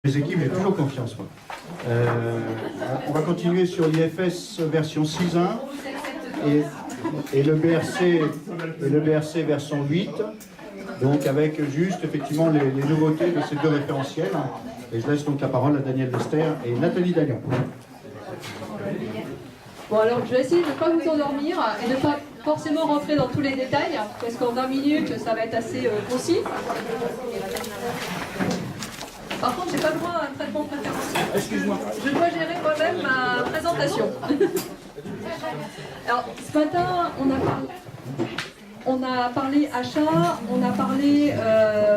Les équipes, j'ai toujours confiance. Moi. On va continuer sur l'IFS version 6.1 et le BRC version 8, donc avec juste effectivement les nouveautés de ces deux référentiels. Et je laisse donc la parole à Daniel Lester et Nathalie Dagnon. Bon, alors je vais essayer de ne pas vous endormir et de ne pas forcément rentrer dans tous les détails, parce qu'en 20 minutes, ça va être assez concis. Par contre, je n'ai pas le droit à un traitement préférentiel. Excuse-moi. Je dois gérer moi-même ma présentation. Alors, ce matin, on a parlé achat, on a parlé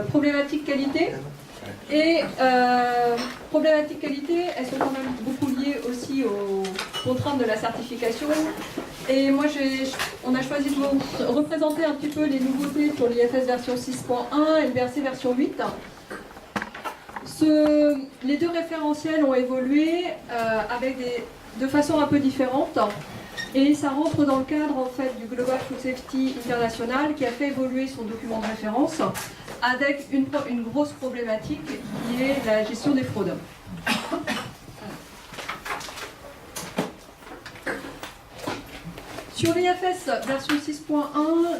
problématique qualité. Et problématiques qualité, elles sont quand même beaucoup liées aussi aux contraintes de la certification. Et moi, on a choisi de vous représenter un petit peu les nouveautés sur l'IFS version 6.1 et le BRC version 8. Les deux référentiels ont évolué de façon un peu différente. Et ça rentre dans le cadre en fait, du Global Food Safety International qui a fait évoluer son document de référence avec une grosse problématique qui est la gestion des fraudes. Sur l'IFS version 6.1,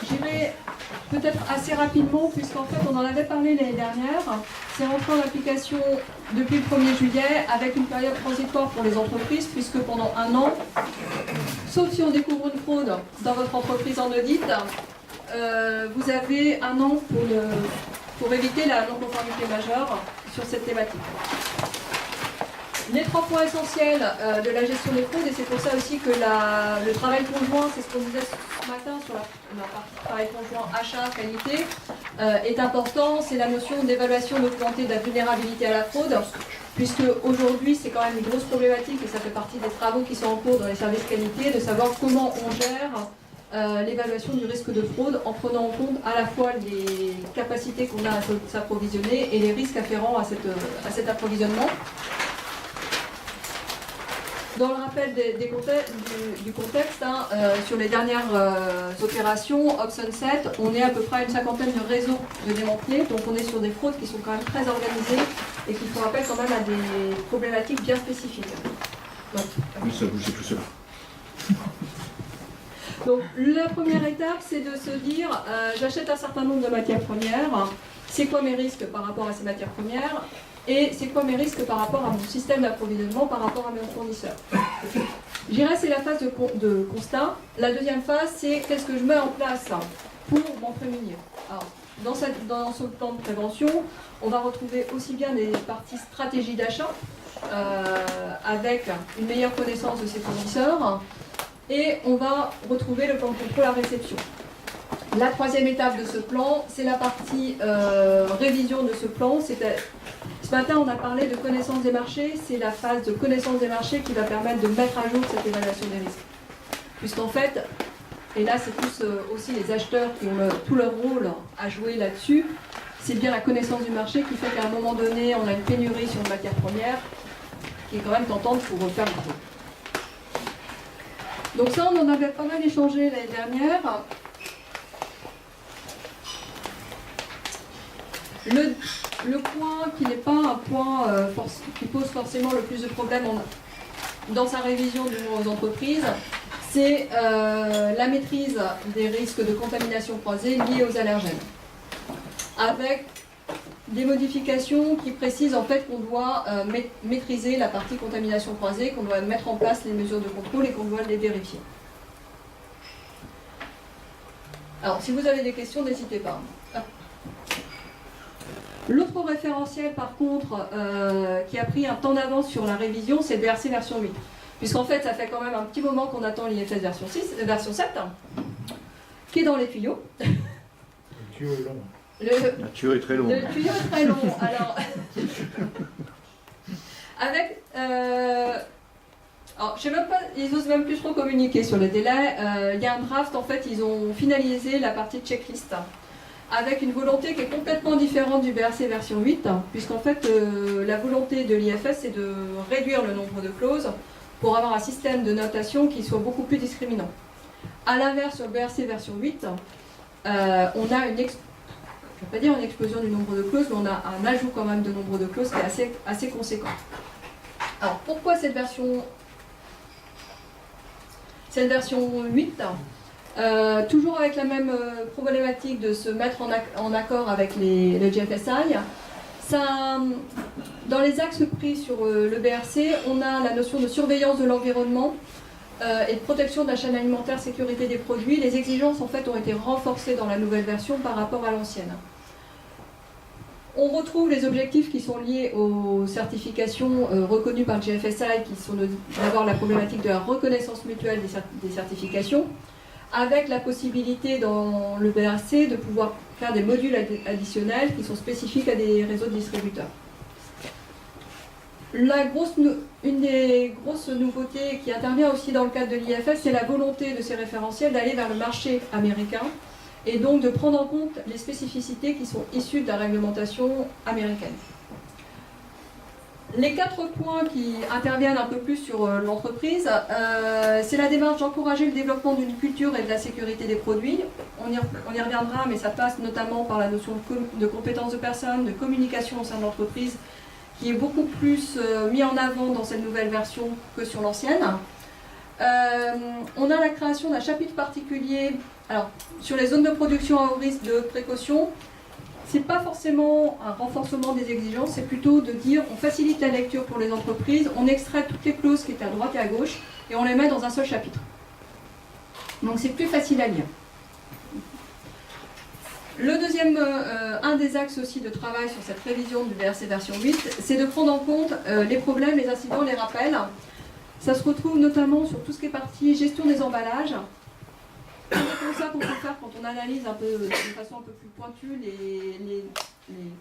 j'irai peut-être assez rapidement puisqu'en fait on en avait parlé l'année dernière. C'est rentré en application depuis le 1er juillet avec une période transitoire pour les entreprises puisque pendant un an, sauf si on découvre une fraude dans votre entreprise en audit, vous avez un an pour éviter la non-conformité majeure sur cette thématique. Les 3 points essentiels de la gestion des fraudes, et c'est pour ça aussi que le travail conjoint, c'est ce qu'on disait ce matin sur la partie travail conjoint achat-qualité, est important. C'est la notion d'évaluation documentée de la vulnérabilité à la fraude, puisque aujourd'hui c'est quand même une grosse problématique et ça fait partie des travaux qui sont en cours dans les services qualité, de savoir comment on gère l'évaluation du risque de fraude en prenant en compte à la fois les capacités qu'on a à s'approvisionner et les risques afférents à cet approvisionnement. Dans le rappel du contexte, sur les dernières opérations, Sunset, on est à peu près à une 50aine de réseaux de démantelés, donc on est sur des fraudes qui sont quand même très organisées et qui font appel quand même à des problématiques bien spécifiques. Donc, oui, ça bouge tout seul. Donc la première étape, c'est de se dire, j'achète un certain nombre de matières premières, c'est quoi mes risques par rapport à ces matières premières ? Et c'est quoi mes risques par rapport à mon système d'approvisionnement, par rapport à mes fournisseurs. Je dirais c'est la phase de constat. La deuxième phase, c'est qu'est-ce que je mets en place pour m'en prémunir. Alors, dans ce plan de prévention, on va retrouver aussi bien des parties stratégie d'achat, avec une meilleure connaissance de ses fournisseurs, et on va retrouver le plan de contrôle à réception. La troisième étape de ce plan, c'est la partie révision de ce plan. Ce matin, on a parlé de connaissance des marchés. C'est la phase de connaissance des marchés qui va permettre de mettre à jour cette évaluation des risques. Puisqu'en fait, et là c'est plus aussi les acheteurs qui ont tout leur rôle à jouer là-dessus, c'est bien la connaissance du marché qui fait qu'à un moment donné, on a une pénurie sur une matière première qui est quand même tentante pour refaire le tour. Donc ça, on en avait pas mal échangé l'année dernière. Le point qui n'est pas un point qui pose forcément le plus de problèmes dans sa révision du aux entreprises, c'est la maîtrise des risques de contamination croisée liés aux allergènes. Avec des modifications qui précisent en fait qu'on doit maîtriser la partie contamination croisée, qu'on doit mettre en place les mesures de contrôle et qu'on doit les vérifier. Alors, si vous avez des questions, n'hésitez pas. L'autre référentiel, par contre, qui a pris un temps d'avance sur la révision, c'est le BRC version 8. Puisqu'en fait, ça fait quand même un petit moment qu'on attend l'IFS version 7, qui est dans les tuyaux. Le tuyau est long. Le tuyau est très long. Le tuyau est très long. Alors, avec... alors, je sais même pas, ils n'osent même plus trop communiquer sur les délais. Il y a un draft, en fait, ils ont finalisé la partie checklist avec une volonté qui est complètement différente du BRC version 8, puisqu'en fait, la volonté de l'IFS, c'est de réduire le nombre de clauses pour avoir un système de notation qui soit beaucoup plus discriminant. A l'inverse, sur le BRC version 8, on a je ne vais pas dire une explosion du nombre de clauses, mais on a un ajout quand même de nombre de clauses qui est assez conséquent. Alors pourquoi cette version 8, toujours avec la même problématique de se mettre en accord avec le GFSI. Ça, dans les axes pris sur le BRC, on a la notion de surveillance de l'environnement et de protection de la chaîne alimentaire, sécurité des produits. Les exigences en fait ont été renforcées dans la nouvelle version par rapport à l'ancienne. On retrouve les objectifs qui sont liés aux certifications reconnues par le GFSI, qui sont d'avoir la problématique de la reconnaissance mutuelle des certifications, avec la possibilité dans le BRC de pouvoir faire des modules additionnels qui sont spécifiques à des réseaux de distributeurs. Une des grosses nouveautés qui intervient aussi dans le cadre de l'IFS, c'est la volonté de ces référentiels d'aller vers le marché américain et donc de prendre en compte les spécificités qui sont issues de la réglementation américaine. Les 4 points qui interviennent un peu plus sur l'entreprise, c'est la démarche d'encourager le développement d'une culture et de la sécurité des produits. On y reviendra, mais ça passe notamment par la notion de compétences de personnes, de communication au sein de l'entreprise, qui est beaucoup plus mis en avant dans cette nouvelle version que sur l'ancienne. On a la création d'un chapitre particulier sur les zones de production à haut risque de précaution. Ce n'est pas forcément un renforcement des exigences, c'est plutôt de dire on facilite la lecture pour les entreprises, on extrait toutes les clauses qui étaient à droite et à gauche et on les met dans un seul chapitre. Donc c'est plus facile à lire. Le deuxième, un des axes aussi de travail sur cette révision du BRC version 8, c'est de prendre en compte les problèmes, les incidents, les rappels. Ça se retrouve notamment sur tout ce qui est partie gestion des emballages. C'est comme ça qu'on peut faire quand on analyse un peu, de façon un peu plus pointue les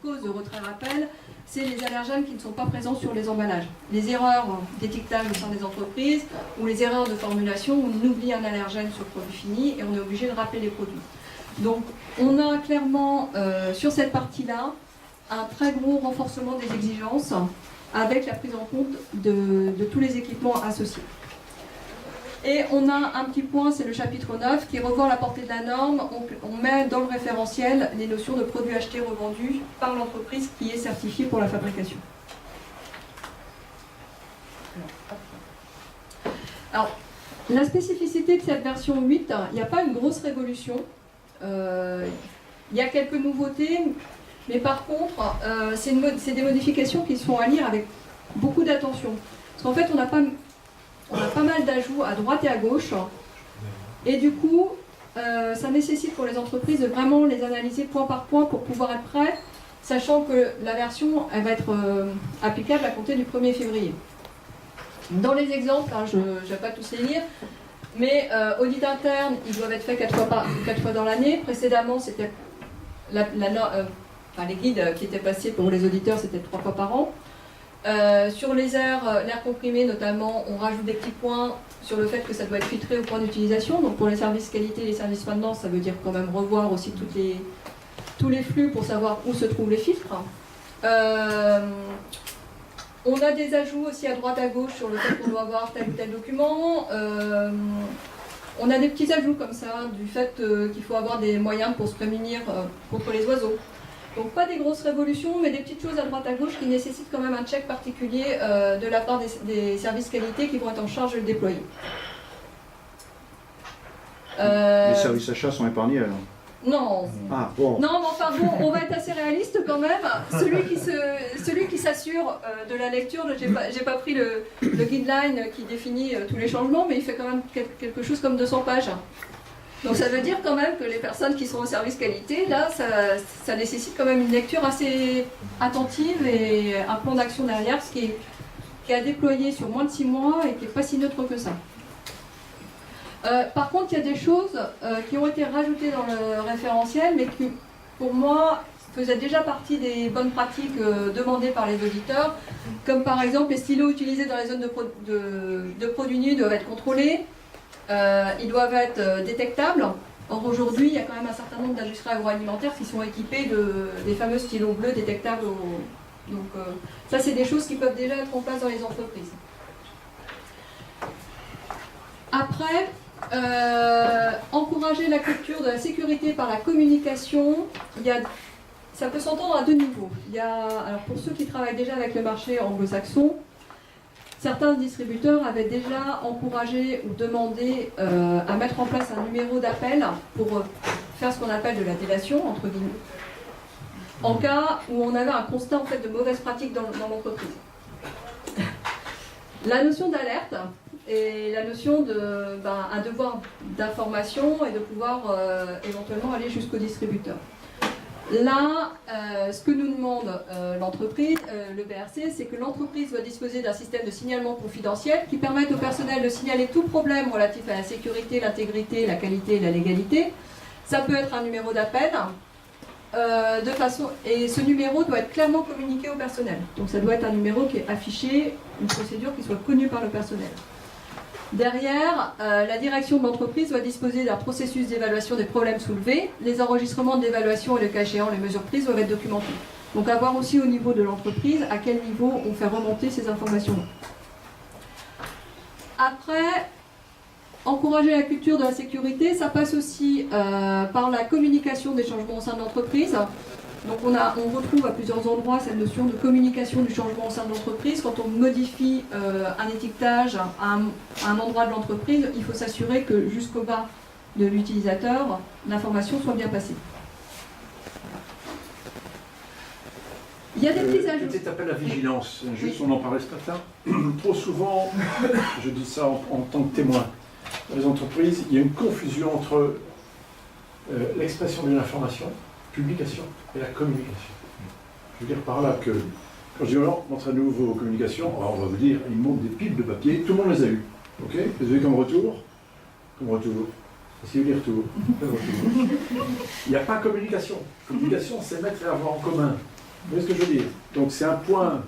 causes de retrait-rappel, c'est les allergènes qui ne sont pas présents sur les emballages. Les erreurs d'étiquetage au sein des entreprises ou les erreurs de formulation où on oublie un allergène sur le produit fini et on est obligé de rappeler les produits. Donc on a clairement sur cette partie-là un très gros renforcement des exigences avec la prise en compte de tous les équipements associés. Et on a un petit point, c'est le chapitre 9, qui revoit la portée de la norme. On met dans le référentiel les notions de produits achetés revendus par l'entreprise qui est certifiée pour la fabrication. Alors, la spécificité de cette version 8, il n'y a pas une grosse révolution. Il y a quelques nouveautés, mais par contre, c'est des modifications qui sont à lire avec beaucoup d'attention. Parce qu'en fait, on a pas mal d'ajouts à droite et à gauche, et du coup, ça nécessite pour les entreprises de vraiment les analyser point par point pour pouvoir être prêts, sachant que la version elle va être applicable à compter du 1er février. Dans les exemples, je ne vais pas tous les lire, mais audit interne, ils doivent être faits 4 fois dans l'année. Précédemment, c'était les guides qui étaient passés pour les auditeurs, c'était 3 fois par an. Sur l'air comprimé notamment, on rajoute des petits points sur le fait que ça doit être filtré au point d'utilisation. Donc pour les services qualité, les services maintenance, ça veut dire quand même revoir aussi tous les flux pour savoir où se trouvent les filtres. On a des ajouts aussi à droite à gauche sur le fait qu'on doit avoir tel ou tel document. On a des petits ajouts comme ça, du fait qu'il faut avoir des moyens pour se prémunir contre les oiseaux. Donc pas des grosses révolutions, mais des petites choses à droite à gauche qui nécessitent quand même un check particulier de la part des services qualité qui vont être en charge de le déployer. Les services achats sont épargnés alors? Non. Ah, bon. Non, mais enfin bon, on va être assez réaliste quand même. Celui qui s'assure de la lecture, j'ai pas pris le guideline qui définit tous les changements, mais il fait quand même quelque chose comme 200 pages. Donc ça veut dire quand même que les personnes qui sont au service qualité, là, ça nécessite quand même une lecture assez attentive et un plan d'action derrière, ce qui est à déployer sur moins de 6 mois et qui n'est pas si neutre que ça. Par contre, il y a des choses qui ont été rajoutées dans le référentiel, mais qui, pour moi, faisaient déjà partie des bonnes pratiques demandées par les auditeurs, comme par exemple les stylos utilisés dans les zones de produits nus doivent être contrôlés. Ils doivent être détectables. Or aujourd'hui, il y a quand même un certain nombre d'industries agroalimentaires qui sont équipées des fameux stylos bleus détectables. Donc ça, c'est des choses qui peuvent déjà être en place dans les entreprises. Après, encourager la culture de la sécurité par la communication. Il y a ça peut s'entendre à deux niveaux. Alors pour ceux qui travaillent déjà avec le marché anglo-saxon, certains distributeurs avaient déjà encouragé ou demandé à mettre en place un numéro d'appel pour faire ce qu'on appelle de la délation, entre guillemets, en cas où on avait un constat en fait, de mauvaise pratique dans l'entreprise. La notion d'alerte et la notion un devoir d'information et de pouvoir éventuellement aller jusqu'au distributeur. Là, ce que nous demande l'entreprise, le BRC, c'est que l'entreprise doit disposer d'un système de signalement confidentiel qui permette au personnel de signaler tout problème relatif à la sécurité, l'intégrité, la qualité et la légalité. Ça peut être un numéro d'appel, et ce numéro doit être clairement communiqué au personnel. Donc ça doit être un numéro qui est affiché, une procédure qui soit connue par le personnel. Derrière, la direction de l'entreprise doit disposer d'un processus d'évaluation des problèmes soulevés. Les enregistrements de l'évaluation et le cas échéant, les mesures prises doivent être documentés. Donc à voir aussi au niveau de l'entreprise à quel niveau on fait remonter ces informations-là. Après, encourager la culture de la sécurité, ça passe aussi par la communication des changements au sein de l'entreprise. Donc on retrouve à plusieurs endroits cette notion de communication du changement au sein de l'entreprise. Quand on modifie un étiquetage à un endroit de l'entreprise, il faut s'assurer que jusqu'au bas de l'utilisateur, l'information soit bien passée. Il y a des petits ajouts. Petit appel à vigilance, juste on en parlait ce matin. Trop souvent, je dis ça en tant que témoin, dans les entreprises, il y a une confusion entre l'expression d'une information, publication et la communication. Je veux dire par là que, quand je dis alors, montrez-nous vos communications, alors on va vous dire, ils montrent des piles de papier, tout le monde les a eues. Ok? Vous avez comme retour? Comme retour. Qu'est-ce qu'il veut dire tout? Il n'y a pas communication. Communication, c'est mettre et avoir en commun. Vous voyez ce que je veux dire? Donc c'est un point,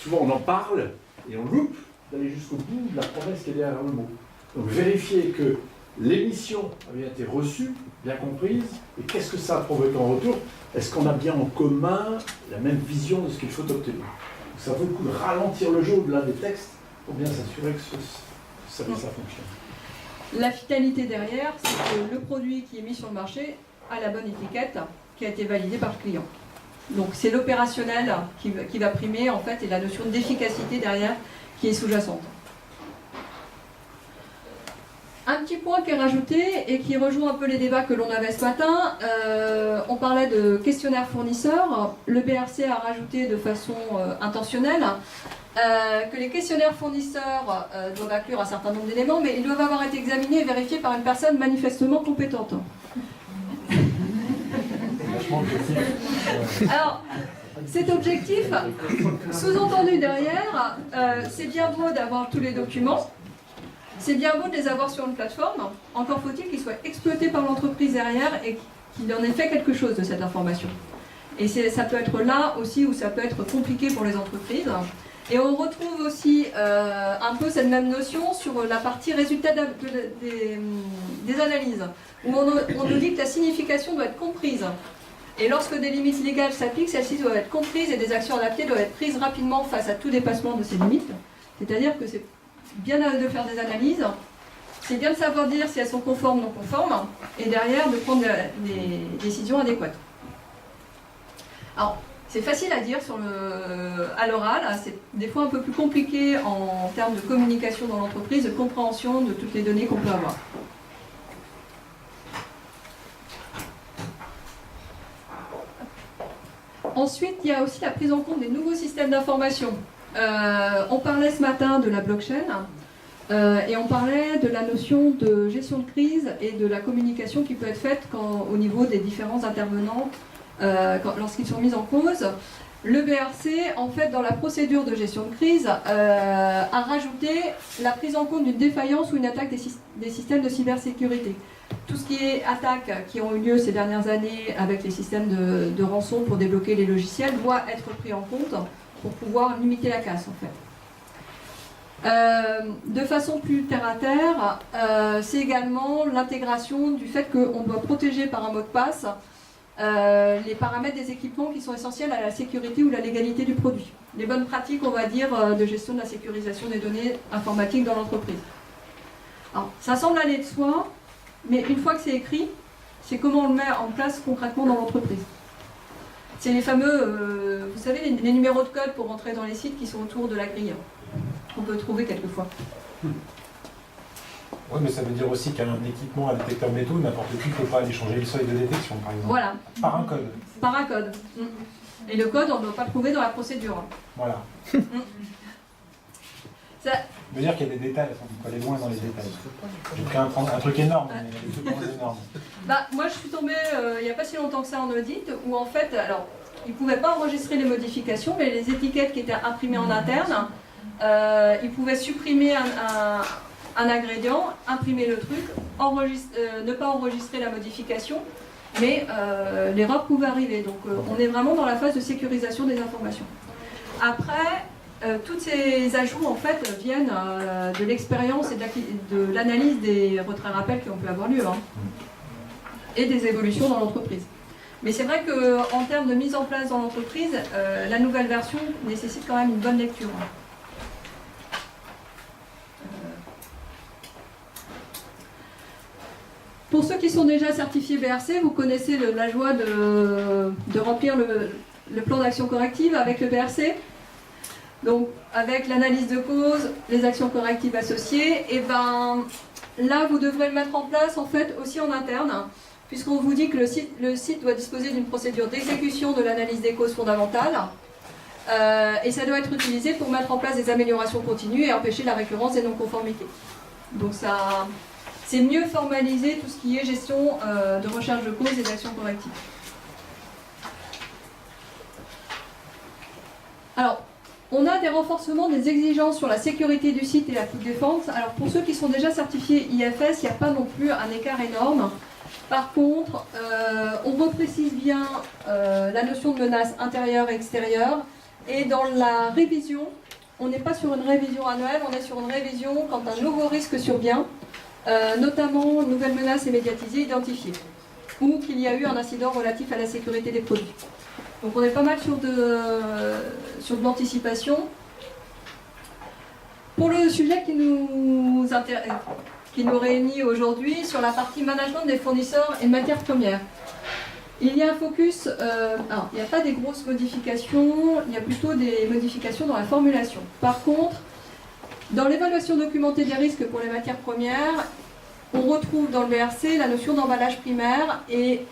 souvent on en parle et on loupe d'aller jusqu'au bout de la promesse qui est derrière le mot. Donc vérifier que l'émission a bien été reçue, bien comprise, et qu'est-ce que ça a provoqué en retour? Est-ce qu'on a bien en commun la même vision de ce qu'il faut obtenir? Donc ça vaut le coup de ralentir le jeu au-delà des textes pour bien s'assurer que ça fonctionne. La finalité derrière, c'est que le produit qui est mis sur le marché a la bonne étiquette qui a été validée par le client. Donc c'est l'opérationnel qui va primer en fait et la notion d'efficacité derrière qui est sous-jacente. Un petit point qui est rajouté et qui rejoint un peu les débats que l'on avait ce matin, on parlait de questionnaire fournisseur. Le BRC a rajouté de façon intentionnelle que les questionnaires fournisseurs doivent inclure un certain nombre d'éléments, mais ils doivent avoir été examinés et vérifiés par une personne manifestement compétente. Alors, cet objectif, sous-entendu derrière, c'est bien beau d'avoir tous les documents, c'est bien beau de les avoir sur une plateforme, encore faut-il qu'ils soient exploités par l'entreprise derrière et qu'il en ait fait quelque chose de cette information. Et ça peut être là aussi où ça peut être compliqué pour les entreprises. Et on retrouve aussi un peu cette même notion sur la partie résultat des analyses, où on nous dit que la signification doit être comprise. Et lorsque des limites légales s'appliquent, celles-ci doivent être comprises et des actions adaptées doivent être prises rapidement face à tout dépassement de ces limites. C'est-à-dire que c'est bien de faire des analyses, c'est bien de savoir dire si elles sont conformes ou non conformes, et derrière de prendre des décisions adéquates. Alors, c'est facile à dire à l'oral, c'est des fois un peu plus compliqué en termes de communication dans l'entreprise, de compréhension de toutes les données qu'on peut avoir. Ensuite, il y a aussi la prise en compte des nouveaux systèmes d'information. On parlait ce matin de la blockchain et on parlait de la notion de gestion de crise et de la communication qui peut être faite au niveau des différents intervenants lorsqu'ils sont mis en cause. Le BRC, en fait, dans la procédure de gestion de crise, a rajouté la prise en compte d'une défaillance ou une attaque des systèmes de cybersécurité. Tout ce qui est attaques qui ont eu lieu ces dernières années avec les systèmes de rançon pour débloquer les logiciels doit être pris en compte pour pouvoir limiter la casse, en fait. De façon plus terre-à-terre, c'est également l'intégration du fait qu'on doit protéger par un mot de passe les paramètres des équipements qui sont essentiels à la sécurité ou la légalité du produit. Les bonnes pratiques, on va dire, de gestion de la sécurisation des données informatiques dans l'entreprise. Alors, ça semble aller de soi, mais une fois que c'est écrit, c'est comment on le met en place concrètement dans l'entreprise. C'est les fameux, vous savez, les numéros de code pour rentrer dans les sites qui sont autour de la grille. On peut trouver quelquefois. Oui, mais ça veut dire aussi qu'un équipement à détecteur métaux, n'importe qui ne peut pas aller changer le seuil de détection, par exemple. Voilà. Par un code. Par un code. Et le code, on ne doit pas le trouver dans la procédure. Voilà. Ça... Ça veut dire qu'il y a des détails, on peut aller loin dans les détails. J'ai pris un truc énorme, mais il y a des trucs énormes. Bah, moi, je suis tombée il n'y a pas si longtemps que ça en audit, où en fait, alors, ils ne pouvaient pas enregistrer les modifications, mais les étiquettes qui étaient imprimées en interne, ils pouvaient supprimer un ingrédient, imprimer le truc, ne pas enregistrer la modification, mais l'erreur pouvait arriver. Donc on est vraiment dans la phase de sécurisation des informations. Après, tous ces ajouts en fait viennent de l'expérience et de l'analyse des retraits-rappels qui ont pu avoir lieu, hein, et des évolutions dans l'entreprise. Mais c'est vrai qu'en termes de mise en place dans l'entreprise, la nouvelle version nécessite quand même une bonne lecture. Pour ceux qui sont déjà certifiés BRC, vous connaissez la joie de remplir le plan d'action corrective avec le BRC. Donc, avec l'analyse de cause, les actions correctives associées, et ben là, vous devrez le mettre en place en fait aussi en interne, puisqu'on vous dit que le site doit disposer d'une procédure d'exécution de l'analyse des causes fondamentales, et ça doit être utilisé pour mettre en place des améliorations continues et empêcher la récurrence des non-conformités. Donc ça... C'est mieux formaliser tout ce qui est gestion de recherche de causes et d'actions correctives. Alors, on a des renforcements des exigences sur la sécurité du site et la petite défense. Alors, pour ceux qui sont déjà certifiés IFS, il n'y a pas non plus un écart énorme. Par contre, on reprécise bien la notion de menace intérieure et extérieure. Et dans la révision, on n'est pas sur une révision annuelle, on est sur une révision quand un nouveau risque survient. Notamment une nouvelle menace est médiatisée, identifiée, ou qu'il y a eu un incident relatif à la sécurité des produits. Donc on est pas mal sur de l'anticipation. Pour le sujet qui nous réunit aujourd'hui, sur la partie management des fournisseurs et matières premières, il y a un focus, alors il n'y a pas des grosses modifications, il y a plutôt des modifications dans la formulation. Par contre, dans l'évaluation documentée des risques pour les matières premières, on retrouve dans le BRC la notion d'emballage primaire et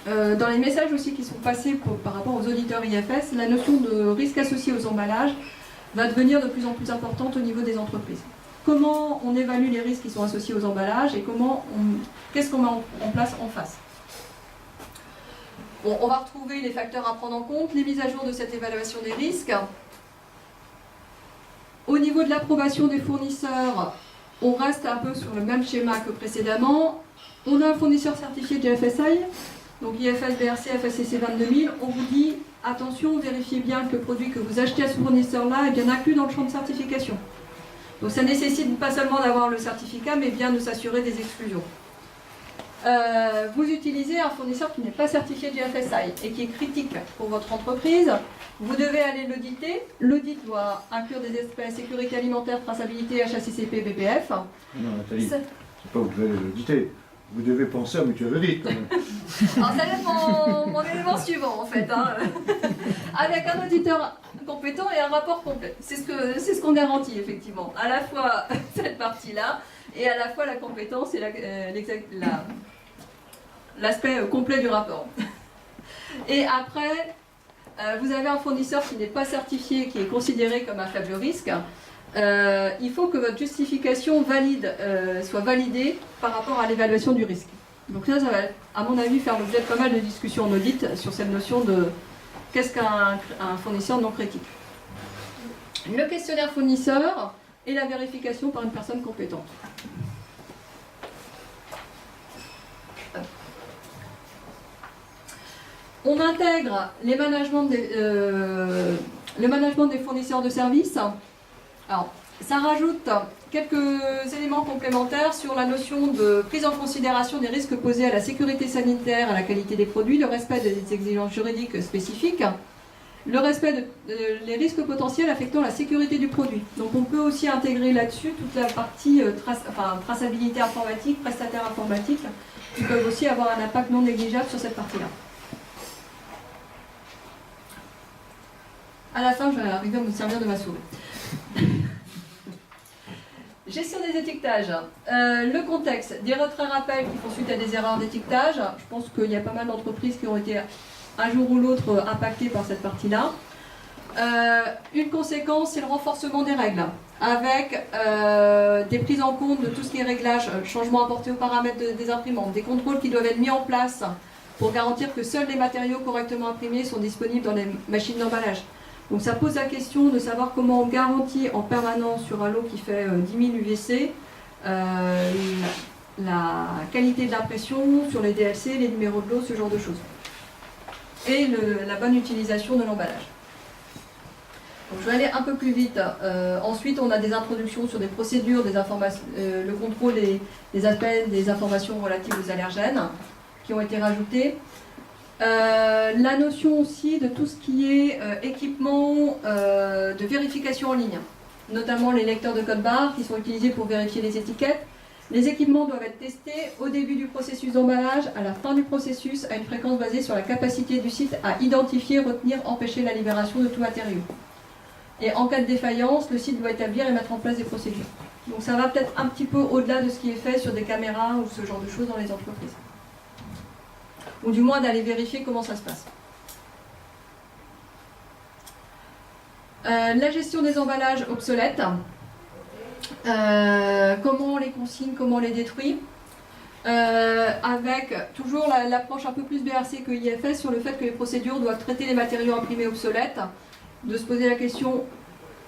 dans les messages aussi qui sont passés par rapport aux auditeurs IFS, la notion de risque associé aux emballages va devenir de plus en plus importante au niveau des entreprises. Comment on évalue les risques qui sont associés aux emballages et qu'est-ce qu'on met en place en face. Bon, on va retrouver les facteurs à prendre en compte, les mises à jour de cette évaluation des risques. Au niveau de l'approbation des fournisseurs, on reste un peu sur le même schéma que précédemment. On a un fournisseur certifié de FSI, donc IFS, BRC, FSCC 22000. On vous dit, attention, vérifiez bien que le produit que vous achetez à ce fournisseur-là est bien inclus dans le champ de certification. Donc ça nécessite pas seulement d'avoir le certificat, mais bien de s'assurer des exclusions. Vous utilisez un fournisseur qui n'est pas certifié du FSI et qui est critique pour votre entreprise. Vous devez aller l'auditer. L'audit doit inclure des aspects sécurité alimentaire, traçabilité, HACCP, BPF. Non, Nathalie, c'est pas vous devez l'auditer. Vous devez penser à mutuelle audit quand même. Alors ça va être mon élément suivant en fait. Hein. Avec un auditeur compétent et un rapport complet. C'est ce qu'on garantit effectivement. À la fois cette partie-là et à la fois la compétence et l'aspect complet du rapport. Et après, vous avez un fournisseur qui n'est pas certifié, qui est considéré comme un faible risque. Il faut que votre justification soit validée par rapport à l'évaluation du risque. Donc ça va, à mon avis, faire l'objet de pas mal de discussions en audit sur cette notion de qu'est-ce qu'un fournisseur non critique. Le questionnaire fournisseur et la vérification par une personne compétente. On intègre le management des fournisseurs de services. Alors, ça rajoute quelques éléments complémentaires sur la notion de prise en considération des risques posés à la sécurité sanitaire, à la qualité des produits, le respect des exigences juridiques spécifiques, le respect des risques potentiels affectant la sécurité du produit. Donc on peut aussi intégrer là-dessus toute la partie traçabilité informatique, prestataire informatique, qui peuvent aussi avoir un impact non négligeable sur cette partie-là. À la fin, je vais arriver à me servir de ma souris. Gestion des étiquetages. Le contexte, des retraits-rappels qui font suite à des erreurs d'étiquetage. Je pense qu'il y a pas mal d'entreprises qui ont été un jour ou l'autre impactées par cette partie-là. Une conséquence, c'est le renforcement des règles, avec des prises en compte de tout ce qui est réglage, changements apportés aux paramètres des imprimantes, des contrôles qui doivent être mis en place pour garantir que seuls les matériaux correctement imprimés sont disponibles dans les machines d'emballage. Donc ça pose la question de savoir comment on garantit en permanence sur un lot qui fait 10 000 UVC la qualité de l'impression sur les DLC, les numéros de lot, ce genre de choses. Et la bonne utilisation de l'emballage. Donc, je vais aller un peu plus vite. Ensuite, on a des introductions sur des procédures, des informations, le contrôle des aspects des informations relatives aux allergènes qui ont été rajoutées. La notion aussi de tout ce qui est équipement de vérification en ligne, notamment les lecteurs de code barre qui sont utilisés pour vérifier les étiquettes. Les équipements doivent être testés au début du processus d'emballage, à la fin du processus, à une fréquence basée sur la capacité du site à identifier, retenir, empêcher la libération de tout matériau. Et en cas de défaillance, le site doit établir et mettre en place des procédures. Donc ça va peut-être un petit peu au-delà de ce qui est fait sur des caméras ou ce genre de choses dans les entreprises. Ou du moins d'aller vérifier comment ça se passe. La gestion des emballages obsolètes. Comment on les consigne, comment on les détruit. Avec toujours l'approche un peu plus BRC que IFS sur le fait que les procédures doivent traiter les matériaux imprimés obsolètes, de se poser la question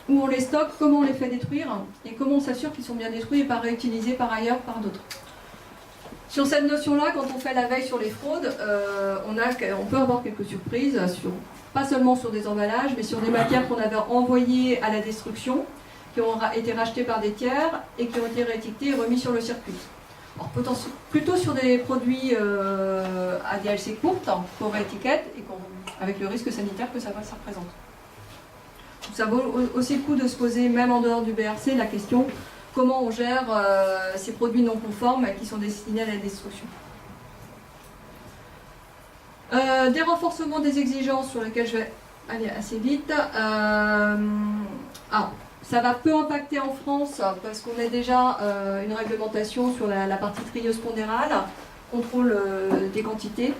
où on les stocke, comment on les fait détruire et comment on s'assure qu'ils sont bien détruits et pas réutilisés par ailleurs par d'autres. Sur cette notion-là, quand on fait la veille sur les fraudes, on peut avoir quelques surprises, pas seulement sur des emballages, mais sur des matières qu'on avait envoyées à la destruction, qui ont été rachetées par des tiers et qui ont été réétiquetées et remis sur le circuit. Alors, plutôt sur des produits à DLC courtes, qu'on réétiquette et avec le risque sanitaire que ça représente. Donc, ça vaut aussi le coup de se poser, même en dehors du BRC, la question comment on gère ces produits non conformes qui sont destinés à la destruction. Des renforcements des exigences sur lesquels je vais aller assez vite. Ça va peu impacter en France parce qu'on a déjà une réglementation sur la partie trieuse pondérale, contrôle des quantités.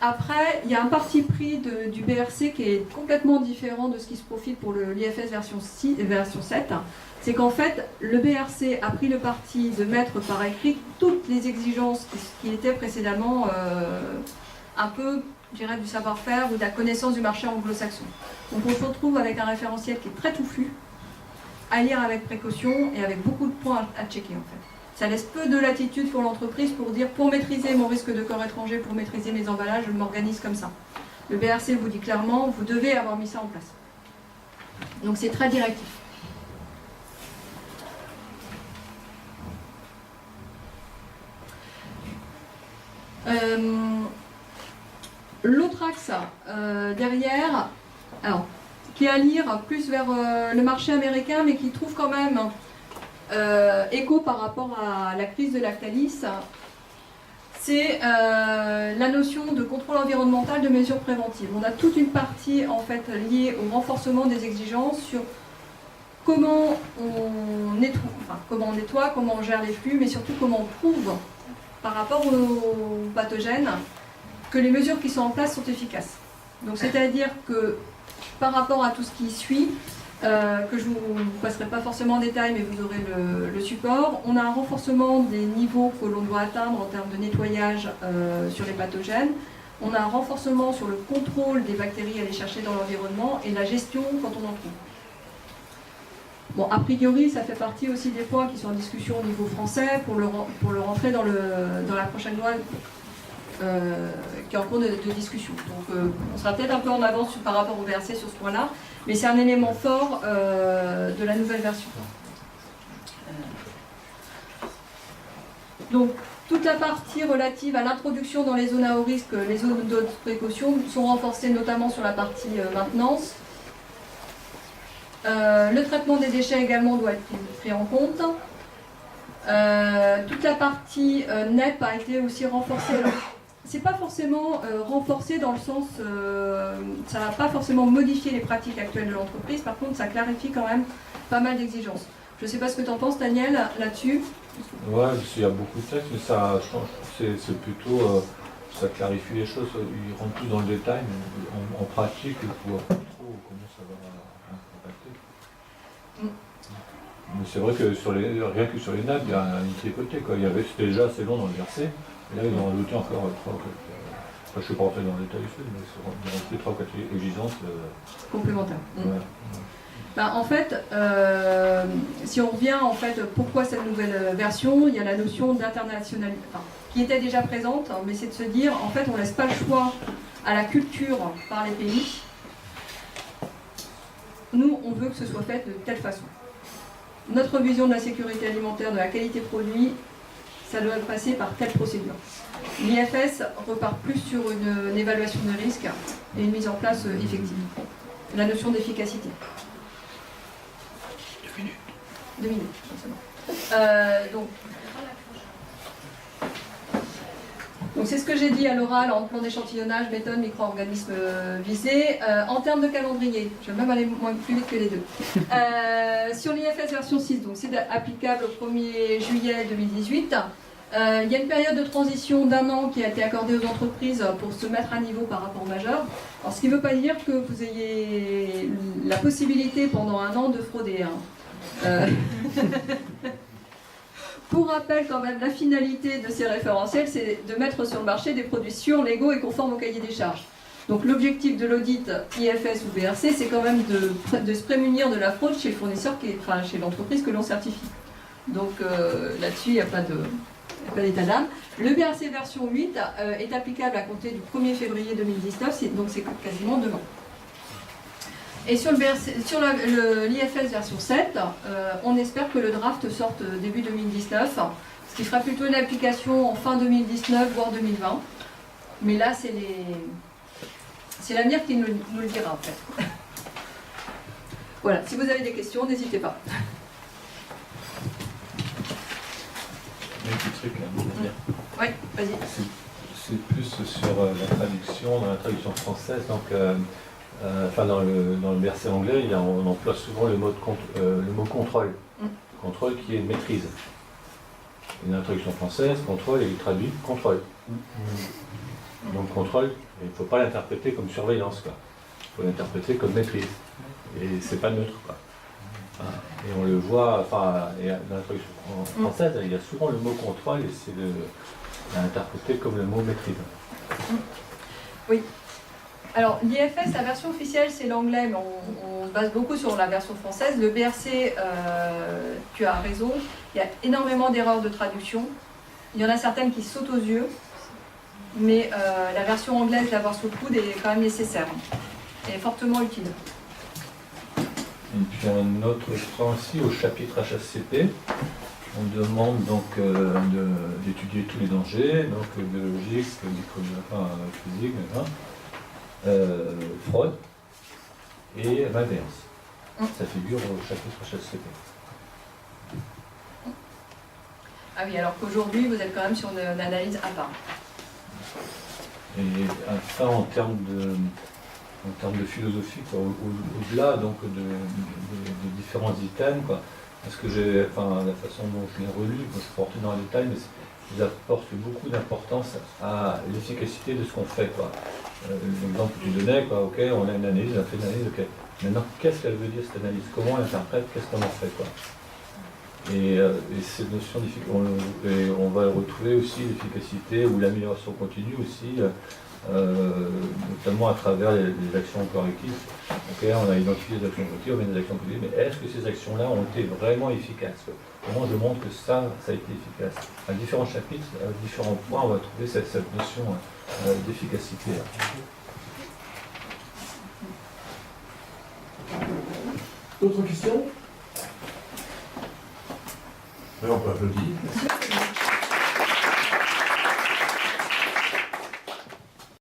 Après, il y a un parti pris du BRC qui est complètement différent de ce qui se profile pour l'IFS version 7. C'est qu'en fait, le BRC a pris le parti de mettre par écrit toutes les exigences qui étaient précédemment un peu, je dirais, du savoir-faire ou de la connaissance du marché anglo-saxon. Donc on se retrouve avec un référentiel qui est très touffu, à lire avec précaution et avec beaucoup de points à checker en fait. Ça laisse peu de latitude pour l'entreprise pour dire pour maîtriser mon risque de corps étranger, pour maîtriser mes emballages, je m'organise comme ça. Le BRC vous dit clairement, vous devez avoir mis ça en place. Donc c'est très directif. L'autre axe derrière, alors, qui est à lire plus vers le marché américain, mais qui trouve quand même écho par rapport à la crise de Lactalis, c'est la notion de contrôle environnemental de mesures préventives. On a toute une partie en fait liée au renforcement des exigences sur comment on nettoie, comment on gère les flux, mais surtout comment on prouve par rapport aux pathogènes que les mesures qui sont en place sont efficaces. Donc c'est-à-dire que par rapport à tout ce qui suit, que je ne vous passerai pas forcément en détail, mais vous aurez le support, on a un renforcement des niveaux que l'on doit atteindre en termes de nettoyage sur les pathogènes, on a un renforcement sur le contrôle des bactéries à aller chercher dans l'environnement et la gestion quand on en trouve. Bon, a priori, ça fait partie aussi des points qui sont en discussion au niveau français pour le rentrer dans la prochaine loi qui est en cours de discussion. Donc on sera peut-être un peu en avance par rapport au VRC sur ce point-là, mais c'est un élément fort de la nouvelle version. Donc toute la partie relative à l'introduction dans les zones à haut risque, les zones de précaution sont renforcées notamment sur la partie maintenance. Le traitement des déchets également doit être pris en compte. Toute la partie NEP a été aussi renforcée. c'est pas forcément renforcé dans le sens, ça va pas forcément modifier les pratiques actuelles de l'entreprise, par contre ça clarifie quand même pas mal d'exigences. Je sais pas ce que tu en penses, Daniel, là-dessus. Ouais, il y a beaucoup de textes, mais ça change. C'est plutôt, ça clarifie les choses. Il rentre plus dans le détail, mais en pratique, je vois pas trop comment ça va impacter. Mais c'est vrai que rien que sur les nappes, il y a une tripotée, quoi. C'était déjà assez long dans le verset, et là ils ont ajouté encore 3 ou 4. Je ne suis pas rentré dans le détail dessus, mais ils ont rajouté 3 ou 4 exigences. Complémentaires. Ouais. Ben, en fait, si on revient, en fait, pourquoi cette nouvelle version, il y a la notion d'internationalité, qui était déjà présente, mais c'est de se dire, en fait, on ne laisse pas le choix à la culture par les pays. Nous, on veut que ce soit fait de telle façon. Notre vision de la sécurité alimentaire, de la qualité produit, ça doit passer par telle procédure. L'IFS repart plus sur une évaluation des risques et une mise en place effective. La notion d'efficacité. 2 minutes, donc c'est ce que j'ai dit à l'oral en plan d'échantillonnage, méthode, micro-organismes visés. En termes de calendrier, je vais même aller moins plus vite que les deux. Sur l'IFS version 6, donc c'est applicable au 1er juillet 2018. Il y a une période de transition d'1 an qui a été accordée aux entreprises pour se mettre à niveau par rapport au majeur. Alors, ce qui ne veut pas dire que vous ayez la possibilité pendant 1 an de frauder. Pour rappel, quand même, la finalité de ces référentiels, c'est de mettre sur le marché des produits sûrs, légaux et conformes au cahier des charges. Donc l'objectif de l'audit IFS ou BRC, c'est quand même de se prémunir de la fraude chez le fournisseur, chez l'entreprise que l'on certifie. Donc là-dessus, il n'y a pas d'état d'âme. Le BRC version 8 est applicable à compter du 1er février 2019, donc c'est quasiment demain. Et sur l'IFS version 7, on espère que le draft sorte début 2019, ce qui fera plutôt une application en fin 2019, voire 2020. Mais là, c'est l'avenir qui nous le dira, en fait. Voilà, si vous avez des questions, n'hésitez pas. Un petit truc à dire. Oui, vas-y. C'est plus sur la traduction, dans la traduction française. Donc, dans le BRC anglais, on emploie souvent le mot contrôle. Contrôle qui est maîtrise. Et dans la traduction française, contrôle est traduit contrôle. Donc contrôle, il ne faut pas l'interpréter comme surveillance, quoi. Il faut l'interpréter comme maîtrise. Et c'est pas neutre, quoi. Et on le voit, dans la traduction française, il y a souvent le mot contrôle et c'est interprété comme le mot maîtrise. Oui. Alors, l'IFS, la version officielle, c'est l'anglais, mais on base beaucoup sur la version française. Le BRC, tu as raison, il y a énormément d'erreurs de traduction. Il y en a certaines qui sautent aux yeux, mais la version anglaise, l'avoir sous le coude, est quand même nécessaire et fortement utile. Et puis un autre point aussi, au chapitre HACCP, on demande donc d'étudier tous les dangers, donc biologiques, physiques, fraude et malveillance. Ça figure au chapitre HACCP. Ah oui, alors qu'aujourd'hui, vous êtes quand même sur une analyse à part. Et enfin, en termes de philosophie, quoi, au-delà donc de différents items, quoi, parce que la façon dont je l'ai relu, je ne suis pas rentré dans le détail, mais ils apportent beaucoup d'importance à l'efficacité de ce qu'on fait, quoi. L'exemple que tu donnais, quoi, ok, on a une analyse, on a fait une analyse, ok. Maintenant, qu'est-ce qu'elle veut dire cette analyse? Comment on l'interprète? Qu'est-ce qu'on en fait, quoi? Et cette notion d'efficacité, on va retrouver aussi l'efficacité ou l'amélioration continue aussi, notamment à travers les actions correctives. Okay, on a identifié les actions correctives, on met des actions correctives, mais est-ce que ces actions-là ont été vraiment efficaces? Comment je montre que ça a été efficace? À différents chapitres, à différents points, on va trouver cette notion d'efficacité. D'autres questions? On peut applaudir.